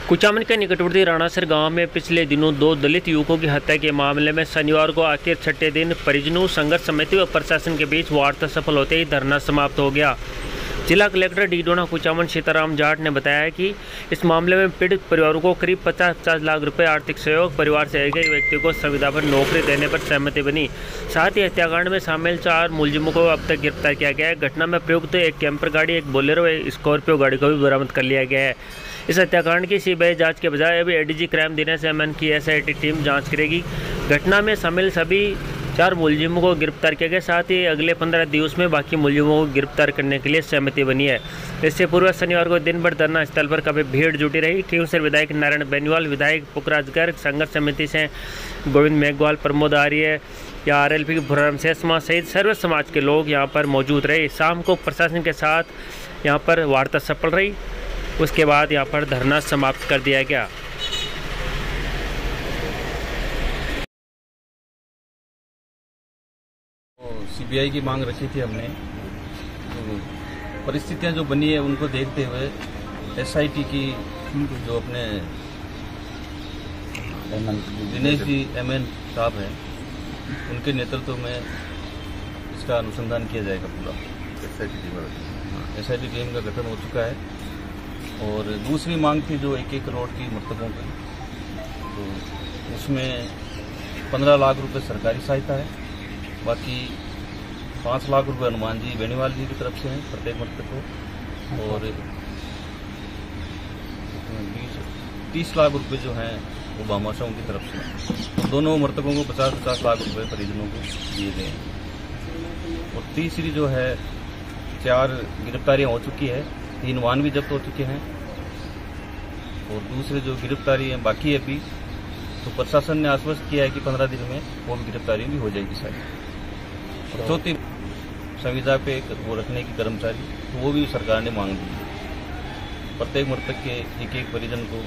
कुचामन के निकटवर्ती राणासर गांव में पिछले दिनों 2 दलित युवकों की हत्या के मामले में शनिवार को आखिर छठे दिन परिजनों, संघर्ष समिति व प्रशासन के बीच वार्ता सफल होते ही धरना समाप्त हो गया। जिला कलेक्टर डीडोना कुचामन सीताराम जाट ने बताया कि इस मामले में पीड़ित परिवारों को करीब 50 लाख रुपए आर्थिक सहयोग, परिवार से एक व्यक्ति को संविदा पर नौकरी देने पर सहमति बनी। साथ ही हत्याकांड में शामिल 4 मुलजिमों को अब तक गिरफ्तार किया गया है। घटना में प्रयुक्त एक कैंपर गाड़ी, एक बोलेरो, एक स्कॉर्पियो गाड़ी को भी बरामद कर लिया गया है। इस हत्याकांड की सीबीआई जांच के बजाय अभी एडीजी क्राइम दिनेश एमएन की एसआईटी टीम जांच करेगी। घटना में शामिल सभी 4 मुलजिमों को गिरफ्तार किया गया। साथ ही अगले 15 दिवस में बाकी मुलजिमों को गिरफ्तार करने के लिए सहमति बनी है। इससे पूर्व शनिवार को दिन भर धरना स्थल पर काफी भीड़ जुटी रही। खींवसर विधायक नारायण बेनीवाल, विधायक पुखराज गर्ग, संघर्ष समिति से गोविंद मेघवाल, प्रमोद आर्य या आरएलपी भुराम सेसमा सहित सर्व समाज के लोग यहाँ पर मौजूद रहे। शाम को प्रशासन के साथ यहाँ पर वार्ता सफल रही। उसके बाद यहाँ पर धरना समाप्त कर दिया गया। सीबीआई की मांग रखी थी हमने, तो परिस्थितियां जो बनी है उनको देखते हुए एसआईटी की जो अपने दिनेश जी एमएन साहब हैं, उनके नेतृत्व में इसका अनुसंधान किया जाएगा। पूरा एसआईटी टीम का गठन हो चुका है। और दूसरी मांग थी जो 1-1 करोड़ की मृतकों की, तो उसमें 15 लाख रुपए सरकारी सहायता है, बाकी 5 लाख रुपए हनुमान जी बेनीवाल जी की तरफ से हैं प्रत्येक मृतक को, और 30 लाख रुपए जो हैं वो भामाशाहों की तरफ से। दोनों मृतकों को 50-50 लाख रुपए परिजनों को दिए गए हैं। और तीसरी जो है 4 गिरफ्तारियां हो चुकी है, 3 वाहन भी जब्त हो चुके हैं, और दूसरे जो गिरफ्तारी है बाकी है अभी, तो प्रशासन ने आश्वस्त किया है कि 15 दिन में वो भी गिरफ्तारी भी हो जाएगी सारी। और चौथी संविदा पे वो रखने की कर्मचारी, तो वो भी सरकार ने मांग दी है। प्रत्येक मृतक के 1-1 परिजन को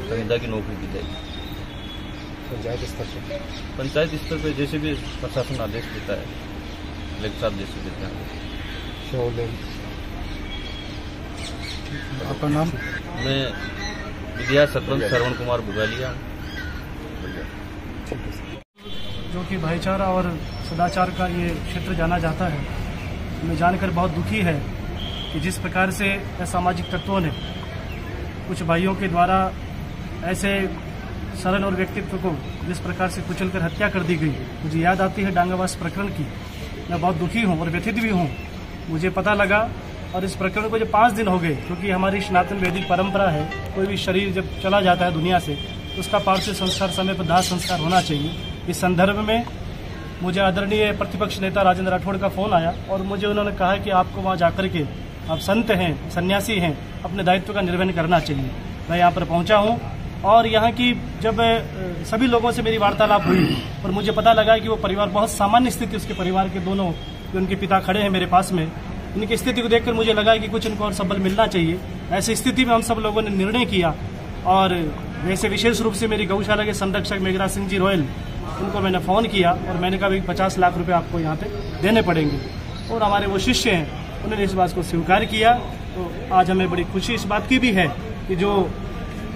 संविदा की नौकरी दी जाएगी। पंचायत स्तर पर जैसे भी प्रशासन आदेश देता है, कलेक्टर साहब जैसे देते हैं। आपका नाम? मैं विद्या सरपंच श्रवण कुमार बुगालिया। जो कि भाईचारा और सदाचार का ये क्षेत्र जाना जाता है, हमें जानकर बहुत दुखी है कि जिस प्रकार से असामाजिक तत्वों ने कुछ भाइयों के द्वारा ऐसे सरल और व्यक्तित्व को जिस प्रकार से कुचलकर हत्या कर दी गई। मुझे याद आती है डांगावास प्रकरण की। मैं बहुत दुखी हूँ और व्यथित भी हूँ। मुझे पता लगा और इस प्रकरण को जब 5 दिन हो गए, क्योंकि हमारी सनातन वैदिक परंपरा है, कोई भी शरीर जब चला जाता है दुनिया से तो उसका पार्थिव संस्कार समय पर दाह संस्कार होना चाहिए। इस संदर्भ में मुझे आदरणीय प्रतिपक्ष नेता राजेंद्र राठौड़ का फोन आया और मुझे उन्होंने कहा कि आपको वहां जाकर के, आप संत हैं, सन्यासी हैं, अपने दायित्व का निर्वहन करना चाहिए। मैं यहाँ पर पहुंचा हूँ और यहाँ की जब सभी लोगों से मेरी वार्तालाप हुई और मुझे पता लगा कि वो परिवार बहुत सामान्य स्थिति, उसके परिवार के दोनों जो उनके पिता खड़े हैं मेरे पास में, इनकी स्थिति को देखकर मुझे लगा कि कुछ इनको और सबल मिलना चाहिए। ऐसी स्थिति में हम सब लोगों ने निर्णय किया और वैसे विशेष रूप से मेरी गौशाला के संरक्षक मेघराज सिंह जी रोयल, उनको मैंने फ़ोन किया और मैंने कहा 50 लाख रुपए आपको यहाँ पे देने पड़ेंगे। और हमारे वो शिष्य हैं, उन्होंने इस बात को स्वीकार किया। तो आज हमें बड़ी खुशी इस बात की भी है कि जो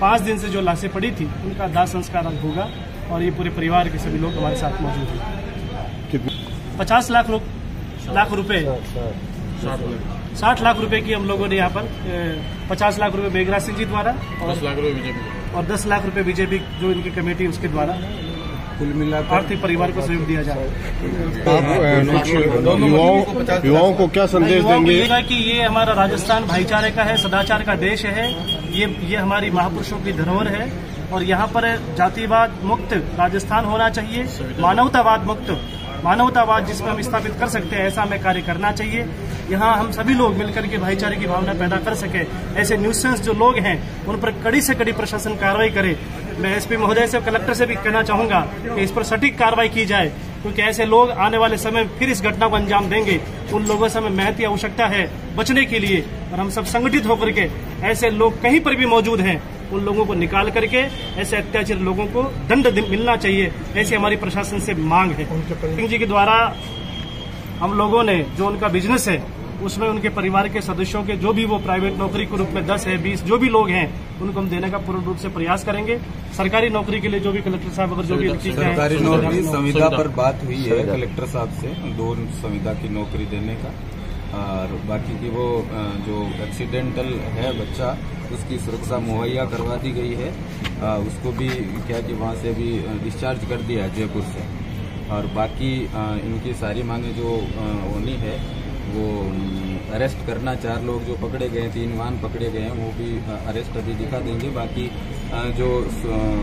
5 दिन से जो लाशें पड़ी थी उनका दाह संस्कार आज होगा और ये पूरे परिवार के सभी लोग हमारे साथ मौजूद हैं। 50 लाख रुपए 60 लाख रुपए की हम लोगों ने यहाँ पर 50 लाख रुपए मेघराज सिंह जी द्वारा और 10 लाख रुपए बीजेपी जो इनकी कमेटी उसके द्वारा कुल मिलाकर आर्थिक परिवार को सहयोग दिया जाए। युवाओं को क्या संदेश देंगे? कि ये हमारा राजस्थान भाईचारे का है, सदाचार का देश है, ये हमारी महापुरुषों की धरोहर है और यहाँ पर जातिवाद मुक्त राजस्थान होना चाहिए, मानवतावाद जिसमें हम स्थापित कर सकते हैं, ऐसा हमें कार्य करना चाहिए। यहाँ हम सभी लोग मिलकर के भाईचारे की भावना पैदा कर सके। ऐसे न्यूसेंस जो लोग हैं उन पर कड़ी से कड़ी प्रशासन कार्रवाई करे। मैं एसपी महोदय से, कलेक्टर से भी कहना चाहूंगा कि इस पर सटीक कार्रवाई की जाए, क्योंकि ऐसे लोग आने वाले समय फिर इस घटना को अंजाम देंगे। उन लोगों से हमें महती आवश्यकता है बचने के लिए, और हम सब संगठित होकर के ऐसे लोग कहीं पर भी मौजूद हैं उन लोगों को निकाल करके ऐसे अत्याचारी लोगों को दंड मिलना चाहिए, ऐसी हमारी प्रशासन से मांग है। सिंह जी के द्वारा हम लोगों ने जो उनका बिजनेस है उसमें उनके परिवार के सदस्यों के जो भी वो प्राइवेट नौकरी के रूप में 10 है 20 जो भी लोग हैं उनको हम देने का पूर्ण रूप से प्रयास करेंगे। सरकारी नौकरी के लिए जो भी कलेक्टर साहब अगर जो भी सरकारी नौकरी संविदा पर बात हुई है कलेक्टर साहब से 2 संविदा की नौकरी देने का, और बाकी की वो जो एक्सीडेंटल है बच्चा उसकी सुरक्षा मुहैया करवा दी गई है। उसको भी क्या कि वहाँ से भी डिस्चार्ज कर दिया है जयपुर से, और बाकी इनकी सारी मांगे जो होनी है वो अरेस्ट करना, 4 लोग जो पकड़े गए 3 वाहन पकड़े गए हैं वो भी अरेस्ट अभी दिखा देंगे। बाकी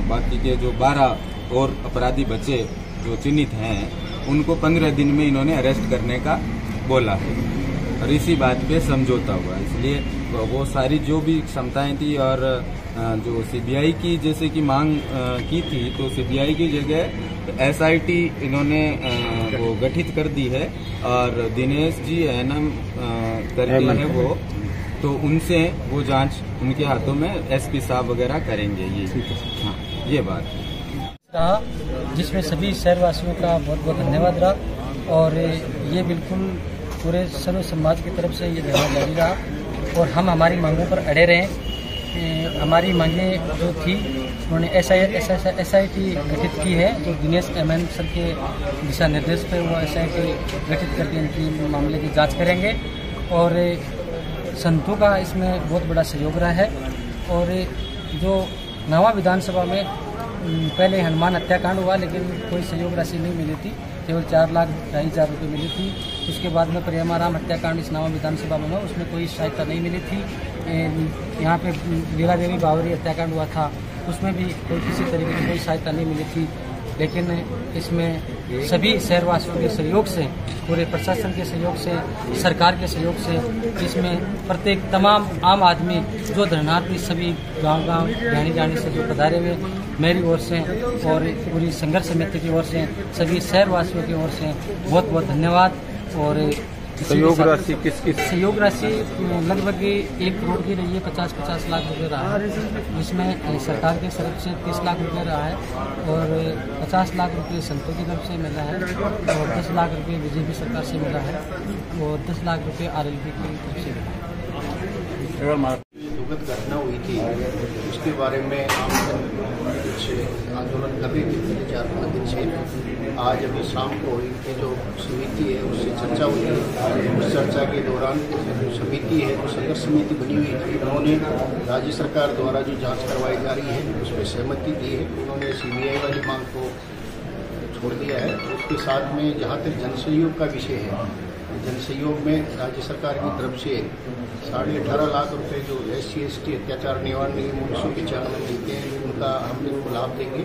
बाकी के जो 12 और अपराधी बचे जो चिन्हित हैं उनको 15 दिन में इन्होंने अरेस्ट करने का बोला है, और इसी बात पे समझौता हुआ। इसलिए वो सारी जो भी क्षमताएं थी और जो सीबीआई की जैसे कि मांग की थी, तो सीबीआई की जगह एसआईटी इन्होंने वो गठित कर दी है, और दिनेश जी एनएम करके है वो, तो उनसे वो जांच उनके हाथों में एसपी साहब वगैरह करेंगे। ये बात रहा जिसमें सभी शहरवासियों का बहुत बहुत धन्यवाद रहा, और ये बिल्कुल पूरे सर्व समाज की तरफ से ये धरना जारी रहा और हम हमारी मांगों पर अड़े रहे। हमारी मांगें जो थी उन्होंने एसआईटी गठित की है, जो दिनेश एमएन सर के दिशा निर्देश पर वो एसआईटी गठित करके इनकी मामले की जांच करेंगे, और संतों का इसमें बहुत बड़ा सहयोग रहा है। और जो नवा विधानसभा में पहले हनुमान हत्याकांड हुआ लेकिन कोई सहयोग राशि नहीं मिली थी, केवल 4 लाख 2,500 रुपये मिली थी। उसके बाद में प्रेमाराम हत्याकांड इस नवा विधानसभा में हुआ, उसमें कोई सहायता नहीं मिली थी। यहाँ पे लीला देवी बावरी हत्याकांड हुआ था, उसमें भी कोई किसी तरीके की कोई सहायता नहीं मिली थी। लेकिन इसमें सभी शहरवासियों के सहयोग से, पूरे प्रशासन के सहयोग से, सरकार के सहयोग से, इसमें प्रत्येक तमाम आम आदमी जो धरनार्थी सभी गांव-गांव जाने जाने से जो पधारे हुए, मेरी ओर से और पूरी संघर्ष समिति की ओर से, सभी शहरवासियों की ओर से बहुत बहुत धन्यवाद। और सहयोग राशि किसकी? सहयोग राशि लगभग 1 करोड़ की रही है, 50-50 लाख रुपए रहा है। इसमें सरकार की तरफ से 30 लाख रुपए रहा है, और 50 लाख रुपए संतों की तरफ से मिला है, और 10 लाख रुपए बीजेपी सरकार से मिला है, और 10 लाख रुपए आरएलपी की तरफ से मिला है। दुखद घटना हुई थी उसके बारे में हम कुछ आंदोलन कर रहे थे 4-5 दिन से। आज अभी शाम को इनकी जो समिति है उससे चर्चा हुई है। उस चर्चा के दौरान जो समिति है, जो संघर्ष समिति बनी हुई थी, उन्होंने राज्य सरकार द्वारा जो जांच करवाई जा रही है उसमें सहमति दी है। उन्होंने सीबीआई वाली मांग को छोड़ दिया है। उसके साथ में जहाँ तक जनसहयोग का विषय है, जनसहयोग में राज्य सरकार की तरफ से 18.5 लाख रुपए जो SC/ST अत्याचार निवारण निगम 1995 देते हैं, उनका हम इनको लाभ देंगे।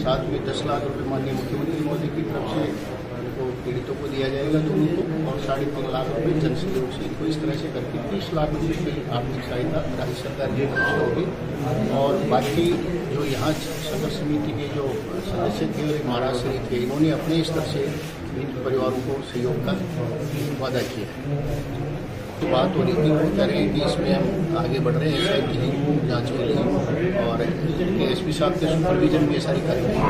साथ में 10 लाख रुपए माननीय मुख्यमंत्री महोदय की तरफ से उनको पीड़ितों को दिया जाएगा जो उनको, और 3.5 लाख रुपए जनसहयोग से इनको इस तरह से करके 30 लाख रुपए की आर्थिक सहायता राज्य सरकार की तरफ से होगी। और बाकी जो यहाँ संघर्ष समिति के जो सदस्य थे और महाराष्ट्र थे, इन्होंने अपने स्तर से इन परिवारों को सहयोग का वादा किया। तो बात हो रही थी, वो कह रहे हैं कि इसमें हम आगे बढ़ रहे हैं SIT की जांच के लिए, और एसपी साहब के सुपरविजन में ये सारी कार्रवाई